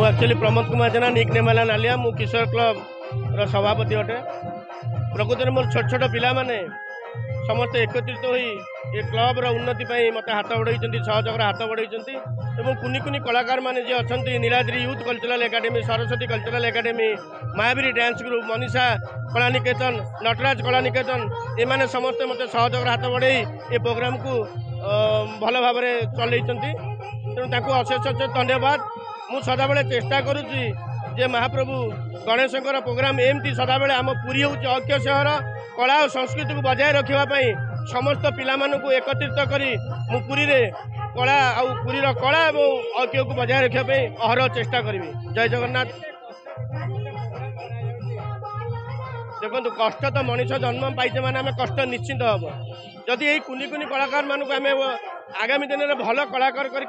Actually Pramod Kumar जेना nick name है नालिया मु किशोर club सभापति अटे। प्रकृत में मोर छोट छोट पिला माने समस्त एकत्रित हो ये क्लब उन्नति मत हाथ बढ़ाई सहयोग हाथ बढ़ाई कुनी कुनी कलाकार माने जे अच्छा Niladri youth cultural academy Saraswati cultural academy Mayaviri dance group Manisha Kala Niketan Nataraj कला निकेतन एमाने समस्त मत सहयोग हाथ बढ़ाई ये प्रोग्राम को भल भाव चल तेणु अशेष अशेष धन्यवाद। मु सदाबले चेष्टा करुच्ची जे महाप्रभु गणेशंकर प्रोग्राम एमती सदाबले आम पुरी हूँ ऐक्य सहर कला और संस्कृति को बजाय रखा समस्त पिलामानंकु एकत्रित करी मु पुरी रे कला आउ पुरीर कला और ऐक्य को बजाय रखा अहरह चेष्टा करी। जय जगन्नाथ। देखो कष्ट तो मनीष जन्म पाइचे माने आम कष्ट निश्चिंत हम जदि यही कुनी कुनी कलाकार मानक आम आगामी दिन में भल कलाकार कर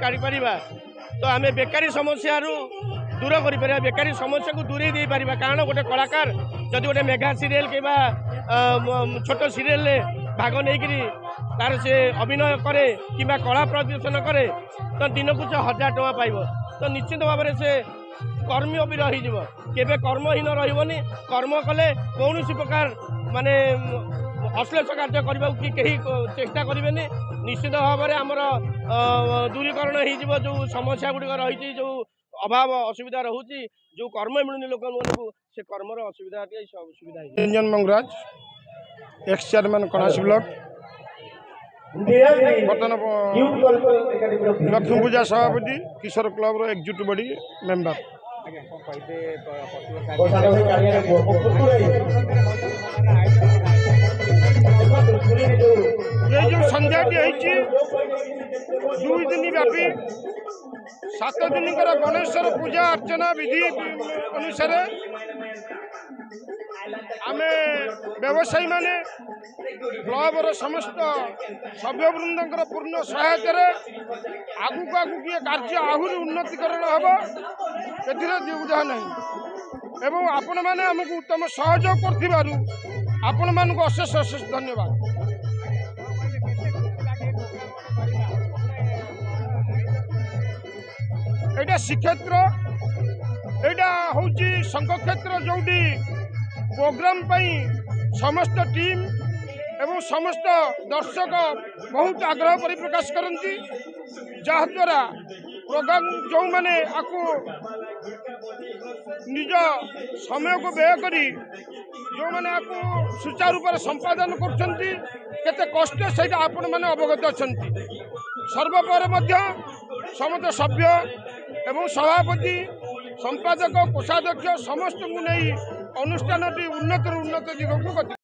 तो आम बेकारी समस्या दूर कर बेकारी समस्या को दूरे दे पार कारण गोटे कलाकार जदि गोटे मेगा सीरियल कि छोट सीरियल भाग नहीं तार से अभिनय करे कि कला प्रदर्शन करे तो दिन को 1000 टଙ୍କା पाइब तो निश्चित भाव में से कर्मी भी रही कर्महीन रही कर्म कले कौन प्रकार माने अश्लील कार्य करने की कहीं चेष्टा करेंगे निश्चित भाव में आमर दूरीकरण हो जो समस्या गुड़िक रही जो अभाव असुविधा रोचे जो कर्म मिलूनी लोक से कर्मर असुविधा सुविधा Ranjan Mangaraj ex chairman Kanasi block बर्तमान लक्ष्मी पूजा सभापति Kishore club executive body member. ये जो संध्याटी है 2 दिन व्यापी 7 दिन गणेश्वर पूजा अर्चना विधि अनुसार आम व्यवसायी माने क्लबर समस्त सभ्यवृंद पूर्ण सहायता आगू आगू किए कार्य आहरी उन्नतिकरण हम दुविधा नहीं एवं आपण मैंने आमको उत्तम सहयोग कर आपण मानक अशेष अशेष धन्यवाद। एटा श्रीक्षेत्र एटा हूँ संघ क्षेत्र जो प्रोग्राम समस्त टीम एवं समस्त दर्शक बहुत आग्रह परिप्रकाश करती जहाद्वारा प्रोग्राम जो मैंने आपको निज समय को व्यय करी जो मैंने आपको सुचारू रूप से संपादन करते कष्ट से आपण मैंने अवगत अच्छा सर्वपर समस्त सभ्य एवं सभापति संपादक कोषाध्यक्ष समस्त को नहीं अनुष्ठान उन्नत दिगक गति